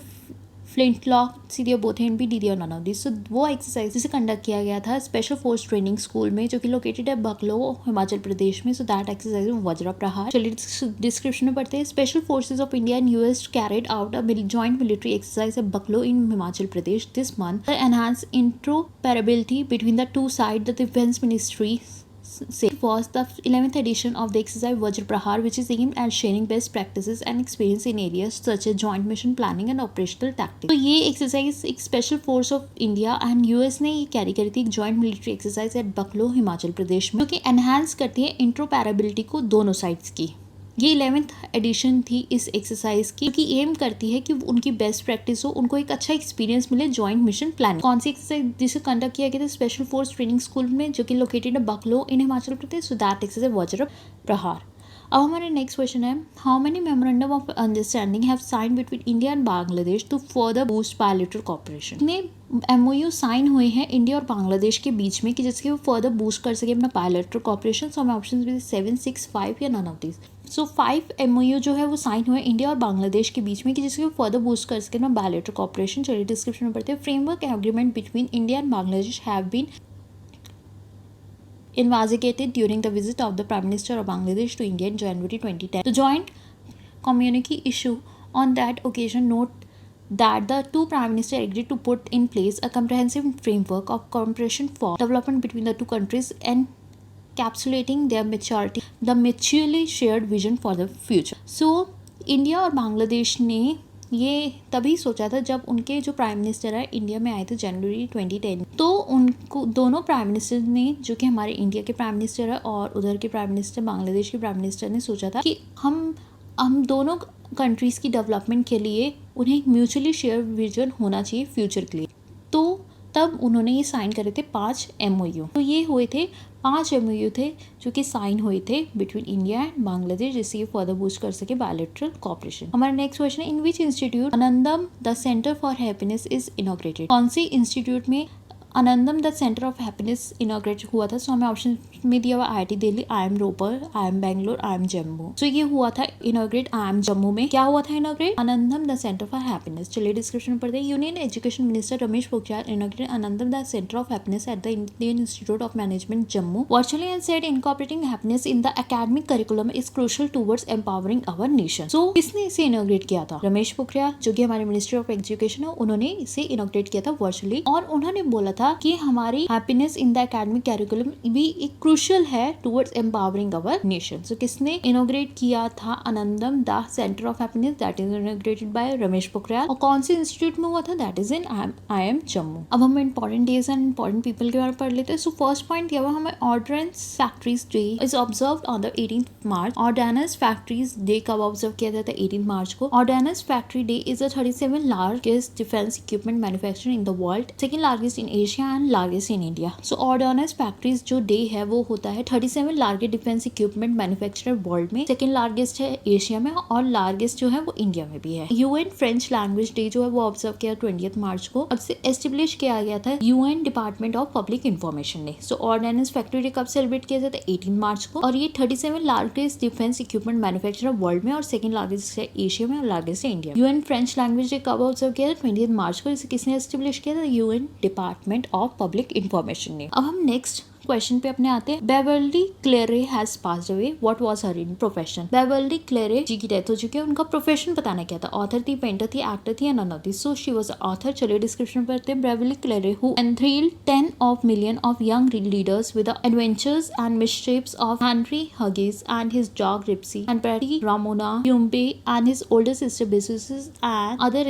फ्लिंट लॉक, सी दिया बोथ एंड बी डी दिया नन ऑफ दिस। सो वो एक्सरसाइज जिसे कंडक्ट किया गया था स्पेशल फोर्स ट्रेनिंग स्कूल में जो कि लोकेटेड है बकलो हिमाचल प्रदेश में। सो दैट एक्सरसाइज वज्र प्रहार। चलिए डिस्क्रिप्शन में पढ़ते हैं। Special forces of India and US carried out a joint military exercise at Bakloh in Himachal Pradesh this month to enhance interoperability between the two sides. The defense ministry it was the 11th edition of the exercise Vajra Prahar, which is aimed at sharing best practices and experience in areas such as joint mission planning and operational tactics. तो ये एक्सरसाइज एक special force of India and US ने ये कैरी करी थी एक जॉइंट मिलिट्री एक्सरसाइज एट बकलो हिमाचल प्रदेश में, जो कि एनहांस करती है इंट्रोपैरेबिलिटी को दोनों साइड्स की। ये 11th एडिशन थी इस एक्सरसाइज की, कि एम करती है कि उनकी बेस्ट प्रैक्टिस हो, उनको एक अच्छा एक्सपीरियंस मिले जॉइंट मिशन प्लानिंग। कौन सी एक्सरसाइज जिसे कंडक्ट किया गया था स्पेशल फोर्स ट्रेनिंग स्कूल में जो कि लोकेटेड है बकलो इन Himachal Pradesh. So that exercise Vajra Prahar. अब हमारा नेक्स्ट क्वेश्चन है how many memorandum of understanding have sign between India and Bangladesh to further boost bilateral cooperation. कितने MOU साइन हुए हैं इंडिया और बांग्लादेश के बीच में कि जिसके वो फर्दर बूस्ट कर सके अपना बायलैटरल कोऑपरेशन। सो हमें ऑप्शन भी 7, 6, 5 या none of this. So 5 MOU जो है वो साइन हुए इंडिया और बांग्लादेश के बीच में कि जिसके वो फर्दर बूस्ट कर सके अपना बायलैटरल कोऑपरेशन। चलिए डिस्क्रिप्शन में पढ़ते हैं। Framework agreement between India and Bangladesh have been investigated during the visit of the Prime Minister of Bangladesh to India in January 2010. The joint communique issue on that occasion note that the two Prime Ministers agreed to put in place a comprehensive framework of cooperation for development between the two countries encapsulating their the mutually shared vision for the future. So, India और बांग्लादेश ने ये तभी सोचा था जब उनके जो प्राइम मिनिस्टर है इंडिया में आए थे जनवरी 2010। तो उनको दोनों प्राइम मिनिस्टर ने जो कि हमारे इंडिया के प्राइम मिनिस्टर है और उधर के प्राइम मिनिस्टर बांग्लादेश के प्राइम मिनिस्टर ने सोचा था कि हम दोनों कंट्रीज़ की डेवलपमेंट के लिए उन्हें एक म्यूचुअली शेयर विजन होना चाहिए फ्यूचर के लिए। तो तब उन्होंने ये साइन करे थे 5 MOU। तो ये हुए थे 5 MOU थे जो कि साइन हुए थे बिटवीन इंडिया एंड बांग्लादेश, जिससे ये फर्दर बूस्ट कर सके बायलैटरल कोऑपरेशन। हमारा नेक्स्ट क्वेश्चन है in which institute Anandam the centre for happiness is inaugurated. कौन सी इंस्टीट्यूट में Anandam the centre of happiness inaugurate हुआ था। सो हमें ऑप्शन में दिया हुआ IIT Delhi, IIM Ropar, IIM Bangalore, IIM Jammu. सो ये हुआ था इनॉग्रेट IIM जम्मू में। क्या हुआ था inaugurate Anandam the centre for happiness. चलिए डिस्क्रिप्शन में पढ़ते हैं। Union education minister Ramesh Pokhriyal inaugurated Anandam the centre of happiness at the Indian institute of management Jammu virtually and said incorporating happiness in the academic curriculum is crucial towards empowering our nation. So किसने इसे इनॉग्रेट किया था? रमेश पोखरियाल जो कि हमारे मिनिस्ट्री ऑफ एजुकेशन है, उन्होंने इसे इनॉग्रेट किया था वर्चुअली, और उन्होंने बोला था कि हमारी happiness in the academic curriculum भी एक क्रूशियल है towards empowering our nation. So किसने इनॉग्रेट किया था? Anandam the centre of happiness, that is inaugurated by Ramesh Pokhriyal. और कौन से इंस्टीट्यूट में हुआ था? That is in IIM Jammu. अब हम important days and important people के बारे में पढ़ लेते हैं। सो फर्स्ट पॉइंट दिया हुआ हमें ordnance factories day is observed on the 18th March. Ordnance factories day कब ऑब्जर्व किया जाता है? 18 मार्च को। Ordnance factory day is the 37 largest defence equipment manufacture in the world, second largest in Asia and largest in India. So ordnance factories जो डे है वो होता है 37 largest defence equipment manufacturer world में, सेकंड लार्जेस्ट है एशिया में और लार्जेस्ट जो है वो इंडिया में भी है। UN फ्रेंच लैंग्वेज डे जो है वो ऑब्जर्व किया 20th मार्च को। अब से एस्टेब्लिश किया गया था UN department of public information ने। सो ऑर्डिनेंस फैक्ट्री डे कब सेलिब्रेट किया जाता है? 18 मार्च को। और ये 37 largest defence equipment manufacturer world में और सेकंड लार्जेस्ट है एशिया में और लार्जेस्ट है India. UN French language day कब ऑब्जर्व किया था? 20th मार्च को। इसे किसने एस्टेब्लिश किया था? UN department of public information ने। अब हम नेक्स्ट क्वेश्चन पे अपने आते हैं। Beverly Cleary has passed away, what was her in profession. Beverly Cleary ji की डेथ हो चुकी है, उनका प्रोफेशन बताना क्या था। ऑथर थी, पेंटर थी, एक्टर थी या none of this. So she was author. चलिए डिस्क्रिप्शन पढ़ते हैं। Beverly Cleary who enthralled 10 of million of young leaders with the adventures and mischiefs of Henry Hughes and his dog Ripsy, and Patty Ramona Yumbe and his older sister Businesses and other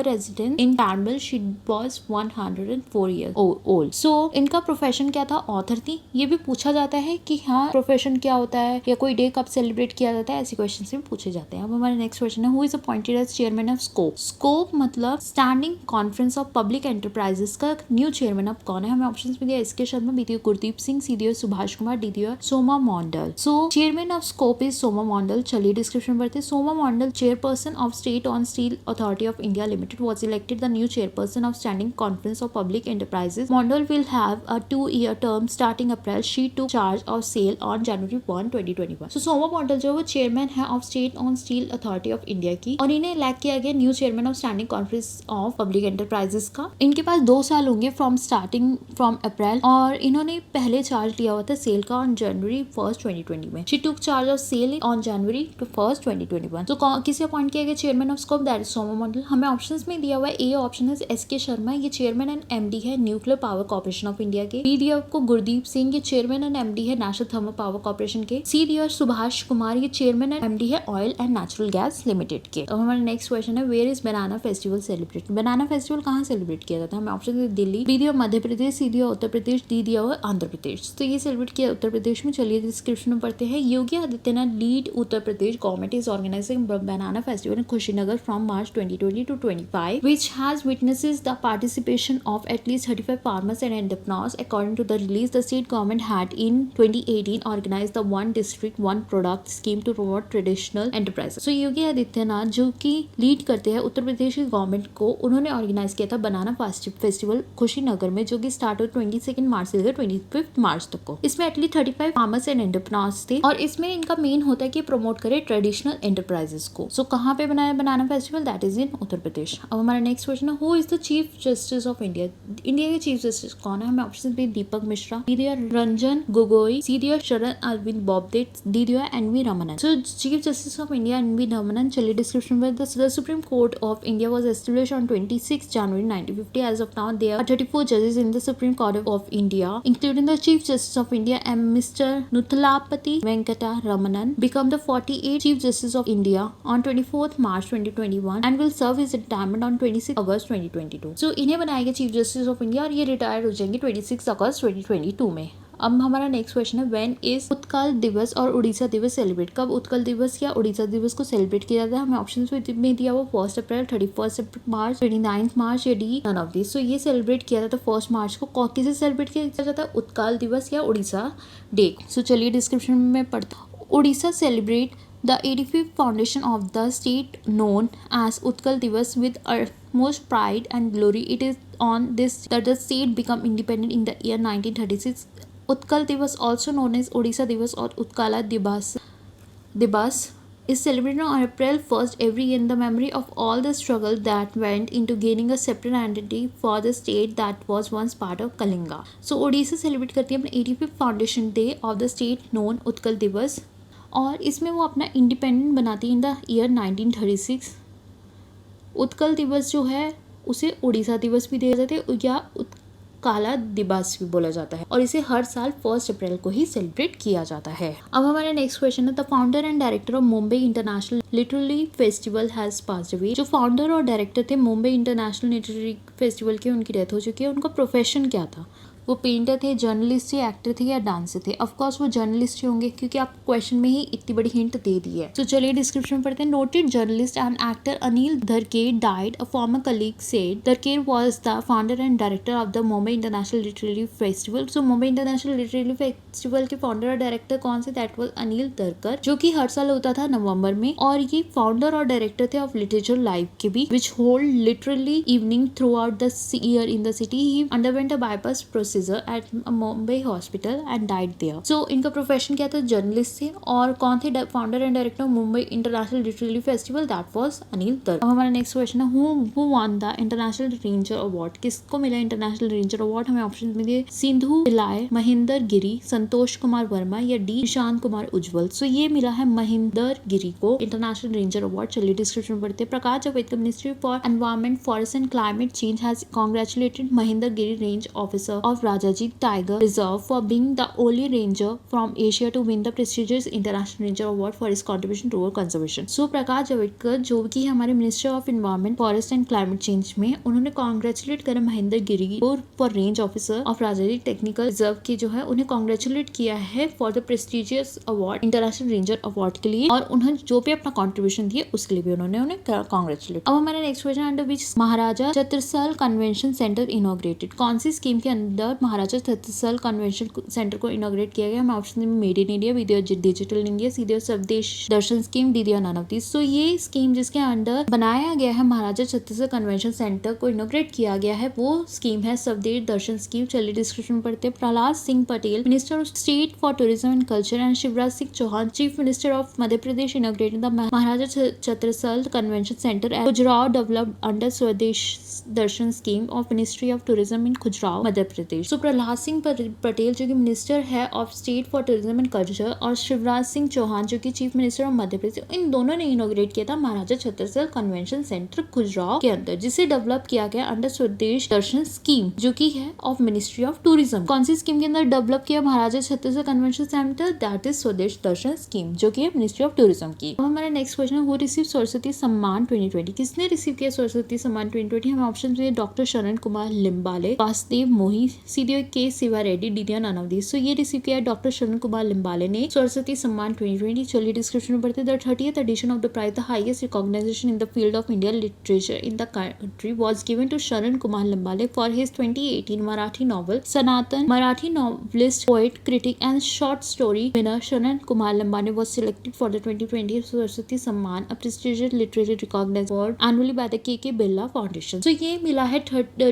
residents in Campbell. She was 104 years old. So इनका प्रोफेशन क्या था। ऑथर थी। ये भी पूछा जाता है कि हाँ प्रोफेशन क्या होता है या कोई डे कब सेलिब्रेट किया जाता है, ऐसे क्वेश्चन भी पूछे जाते हैं। अब हमारा नेक्स्ट क्वेश्चन है, who is appointed as chairman of SCOPE. SCOPE मतलब standing conference of public enterprises का न्यू चेयरमैन अब कौन है। हमें ऑप्शंस में दिया एस.के. शर्मा, बी दी गुरदीप सिंह, सी दी सुभाष कुमार, डी दी Soma Mondal. So chairman of SCOPE is Soma Mondal. चलिए डिस्क्रिप्शन पढ़ते। Soma Mondal, chairperson of state on steel authority of India limited, was elected the new chairperson of Standing Conference of Public Enterprises. Mondal will have a 2-year term starting April. She took charge of SAIL on January 1, 2021. So Soma Mondal जो वो चेयरमैन है of state on steel authority of India की, और इन्हें इलेक्ट किया गया new chairman of standing conference of public enterprises का। इनके पास 2 साल होंगे फ्रॉम अप्रैल, और इन्होंने पहले चार्ज लिया हुआ था सेल का ऑन जनवरी 1, 2020 में। She took charge of SAIL on January 1, 2021। तो किसे अपॉइंट किया गया chairman of SCOPE, that is Soma Mondal. हमें ऑप्शंस में दिया हुआ है, ए ऑप्शन है एस.के. शर्मा, ये चेयरमैन एंड एमडी है nuclear power corporation of India के। बी दिया आपको गुरदीप सिंह, ये चेयरमैन एंड एमडी है नेशनल थर्मल पावर कॉर्पोरेशन के। सी दिया सुभाष कुमार, ये चेयरमैन एंड एमडी है oil and natural gas limited के। अब हमारा नेक्स्ट क्वेश्चन है, where is banana festival celebrate. Banana festival कहाँ सेलिब्रेट किया जाता है। हमें ऑप्शन दिल्ली, बी दिया मध्य प्रदेश, सी दिया उत्तर प्रदेश, डी दिया हुआ आंध्र प्रदेश। तो ये सेलिब्रेट किया उत्तर प्रदेश में। चलिए डिस्क्रिप्शन में पढ़ते हैं। Yogi Adityanath lead Uttar Pradesh government is organising banana festival in Kushinagar from March 2020 to 25, which has witnesses the participation of at least 35 farmers and entrepreneurs. According to the release, the state government had in 2018 organized the One District One Product scheme to promote traditional enterprises. So Yogi Adityanath जो कि लीड करते हैं उत्तर प्रदेश की गवर्नमेंट को, उन्होंने ऑर्गेनाइज किया था बनाना फेस्टिवल कुशीनगर में, जो कि स्टार्ट हो 22 मार्च से लेकर 25 मार्च तक को। इसमें एटलीस्ट 35 फार्मर्स एंड एंटरप्रेन्योर्स थे, और इसमें इनका मेन होता है कि प्रमोट करे ट्रेडिशनल एंटरप्राइजेस को। सो कहाँ पे बनाया बनाना फेस्टिवल, दैट इज इन उत्तर प्रदेश। अब हमारा नेक्स्ट क्वेश्चन है, who is the chief justice of India. India के चीफ जस्टिस कौन है। हमें ऑप्शन बी दीपक मिश्रा, बी दिया रंजन गोगोई, सी दिया शरण अरविंद बॉबडे, डी दिया NV. Ramanan. So chief justice of India NV. Ramanan. चलिए डिस्क्रिप्शन में, the supreme court of India was established on 26 January 1950. As of now, there are 34 judges in the Supreme Court of India, including the Chief Justice of India and Mr. Nuthalapathy Venkata Ramanan, become the 48th Chief Justice of India on 24th March 2021 and will serve his retirement on 26 August 2022. So इन्हें बनाया गया चीफ जस्टिस ऑफ इंडिया, और ये रिटायर हो जाएंगे 26 अगस्त 2022 में। अब हमारा नेक्स्ट क्वेश्चन है, व्हेन इज उत्कल दिवस और उड़ीसा दिवस सेलिब्रेट। कब उत्कल दिवस या उड़ीसा दिवस को सेलिब्रेट किया जाता है। हमें ऑप्शन में दिया वो 1 अप्रैल, 31 मार्च, 29 मार्च या D none of this. So ये सेलिब्रेट किया जाता है 1 मार्च को। किसे सेलिब्रेट किया जाता है, उत्कल दिवस या उड़ीसा डे। सो चलिए डिस्क्रिप्शन में पढ़ते। Orissa celebrate the 85th foundation of the state known as Utkal Divas with utmost pride and glory. It is on this that the state became independent in the year 1936. Utkal Divas, also known as Odisha Divas or Utkala Divas, is celebrated on April 1st every year in the memory of all the struggle that went into gaining a separate identity for the state that was once part of Kalinga. So Odisha celebrate करती है अपने 85th foundation day of the state known Utkal Divas, और इसमें वो अपना इंडिपेंडेंट बनाती है इन द ईयर 1936। उत्कल दिवस जो है उसे उड़ीसा दिवस भी दिया जाता है या उत्काला दिवस भी बोला जाता है, और इसे हर साल 1 अप्रैल को ही सेलिब्रेट किया जाता है। अब हमारा नेक्स्ट क्वेश्चन है, the founder and director of Mumbai international literary festival has passed away. जो फाउंडर और डायरेक्टर थे मुंबई इंटरनेशनल लिटरेरी फेस्टिवल के, उनकी डेथ हो चुकी है। उनका प्रोफेशन क्या था। वो पेंटर थे, जर्नलिस्ट थे, एक्टर थे या डांसर थे। ऑफ कोर्स वो जर्नलिस्ट ही होंगे क्योंकि आपको क्वेश्चन में ही इतनी बड़ी हिंट दे दी है। तो चलिए डिस्क्रिप्शन पढ़ते हैं। Noted journalist and actor Anil Dharker died, a former colleague said. Dharker was the founder and director of the Mumbai international literary festival. So Mumbai international literary festival के फाउंडर और डायरेक्टर कौन से, दैट वाज अनिल धरकर, जो कि हर साल होता था नवंबर में, और ये फाउंडर और डायरेक्टर थे ऑफ लिटरेचर लाइव के भी, which hold literally evening throughout the year in the city. He underwent a bypass procedure सीजर at Mumbai hospital and died there. So इनका प्रोफेशन क्या था, जर्नलिस्ट थे। और कौन थे founder and director of Mumbai international literary festival, that was Anil Dutt. अब हमारा नेक्स्ट क्वेश्चन है who won the international ranger award, किसको मिला इंटरनेशनल रेंजर अवार्ड। हमें ऑप्शन में दिए सिंधु पिल्लाई, महेंद्र गिरी, संतोष कुमार वर्मा या डी निशांत कुमार उज्जवल। सो ये मिला है महेंद्र गिरी को इंटरनेशनल रेंजर अवार्ड। चलिए डिस्क्रिप्शन में पढ़ते हैं। Prakash Javadekar ministry for environment, forest and climate change has congratulated Mahinder Giri Range Officer of Rajaji Tiger Reserve for being the only ranger from Asia to win the prestigious International Ranger Award for his contribution toward conservation. So Prakash Javadekar जो कि हमारे minister of environment, forest and climate change में, उन्होंने कॉन्ग्रेचुलेट करा महेंद्र गिरी को for range officer of Rajaji technical reserve की जो है उन्हें कॉन्ग्रेचुलेट किया है for the prestigious award international ranger award के लिए, और उन्होंने जो भी अपना कॉन्ट्रीब्यूशन दिया उसके लिए भी उन्हें कॉन्ग्रेचुलेट। अब हमारा next question, under which Maharaja Chhatrasal convention centre inaugurated, कौन सी स्कीम के अंदर महाराजा छत्रसाल कन्वेंशन सेंटर को इनॉग्रेट किया गया। हमें ऑप्शन में made in India, with digital India, सीधे स्वदेश दर्शन स्कीम, दीदी नन ऑफ दिस। सो ये स्कीम जिसके अंडर बनाया गया है महाराजा छत्रसाल कन्वेंशन सेंटर को इनॉग्रेट किया गया है, वो स्कीम है स्वदेश दर्शन स्कीम। चलिए डिस्क्रिप्शन में पढ़ते हैं। Prahlad Singh Patel, minister of state for tourism and culture, and Shivraj Singh Chouhan, chief minister of Madhya Pradesh, inaugurated the Maharaja Chhatrasal convention centre at Khajuraho, developed under Swadesh Darshan scheme of ministry of tourism in Khajuraho, Madhya Pradesh. So Prahlad Singh Patel जो कि मिनिस्टर है of state for tourism and culture, और शिवराज सिंह चौहान जो कि chief minister of Madhya Pradesh, इन दोनों ने इनॉग्रेट किया था महाराजा छत्रसाल कन्वेंशन सेंटर खुजराहो के अंदर, जिसे डेवलप किया गया अंडर स्वदेश दर्शन स्कीम जो कि है ऑफ मिनिस्ट्री ऑफ टूरिज्म। कौन सी स्कीम के अंदर डेवलप किया Maharaja Chhatrasal convention centre, that is Swadesh Darshan scheme जो कि है मिनिस्ट्री ऑफ टूरिज्म की। अब हमारा नेक्स्ट क्वेश्चन है हु रिसीव सरस्वती सम्मान 2020, किसने रिसीव किया सरस्वती सम्मान 2020। हमें ऑप्शन में डॉक्टर शरण कुमार लिम्बाले, वासुदेव मोही, सीडीओ के शिवा रेड्डी, डीडी नन ऑफ दिस। सो ये रिसीव किया डॉक्टर शरण कुमार लिम्बाले ने सरस्वती सम्मान 2020। चलिए डिस्क्रिप्शन में पढ़ते हैं। The 30th edition of the prize, the highest recognition in the field of Indian literature in the country, was given to Sharan Kumar Limbale for his 2018 Marathi novel Sanatan. Marathi novelist, poet, critic and short story winner Sharan Kumar Limbale was selected for the 2020 Saraswati सम्मान, a prestigious literary recognition award annually by the KK Birla Foundation. So ये मिला है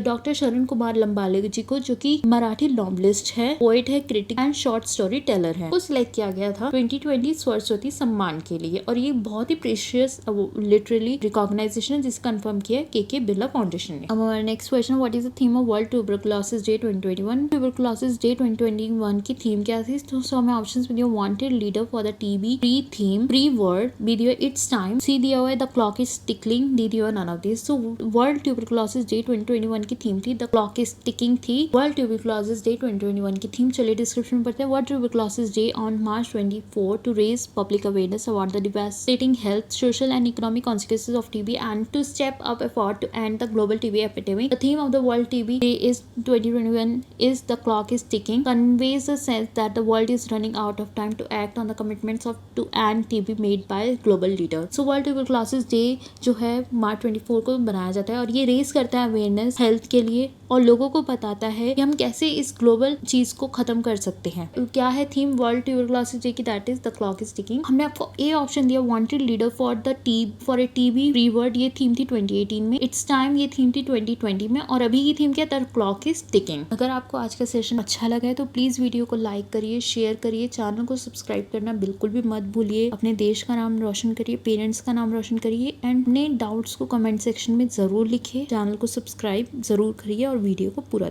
डॉक्टर शरण कुमार लिम्बाले जी को, जो कि मराठी नॉवलिस्ट है, पोएट है, critic and short story teller है। को सिलेक्ट किया गया था 2020 सरस्वती सम्मान के लिए, और ये बहुत ही प्रेशियस लिटरली रिकॉग्नाइजेशन है जिसे कंफर्म किया केके बिरला फाउंडेशन ने। अब हमारा next question, what is the theme of world tuberculosis day 2021। Tuberculosis day 2021 की थीम क्या थी। तो हमें ऑप्शंस में दिया wanted leader for the TB, free theme, free world, B दिया इट्स टाइम, सी दिया हुआ है the clock is ticking, D दिया none of this. So world tuberculosis day 2021 की थीम थी द क्लॉक इज टिकिंग थी वर्ल्ड ट्यूबरकुलोसिस डे 2021 की थीम। चलिए डिस्क्रिप्शन में पढ़ते हैं। World tuberculosis day on March 24 to raise public awareness about the devastating health, social and economic consequences of TB and to step up effort to end the global TB epidemic. The theme of the World TB Day is 2021 is the clock is ticking, conveys the sense that the world is running out of time to act on the commitments of to end TB made by global leaders. So World Tuberculosis Day जो है March 24 को बनाया जाता है, और ये रेज करता है अवेयरनेस हेल्थ के लिए, और लोगों को बताता है कि हम कैसे इस ग्लोबल चीज को खत्म कर सकते हैं। क्या है थीम वर्ल्ड ट्यूबरकुलोसिस डे की, that is the clock is ticking. हमने आपको ए ऑप्शन दिया wanted leader for a TB free world, ये थीम थी 2018 में। इट्स टाइम ये थीम थी 2020 में, और अभी की थीम क्या द क्लॉक इज टिकिंग। अगर आपको आज का सेशन अच्छा लगा है तो प्लीज वीडियो को लाइक करिए, शेयर करिए, चैनल को सब्सक्राइब करना बिल्कुल भी मत भूलिए। अपने देश का नाम रोशन करिए, पेरेंट्स का नाम रोशन करिए, एंड अपने डाउट्स को कमेंट सेक्शन में जरूर लिखिए। चैनल को सब्सक्राइब जरूर करिए और वीडियो को पूरा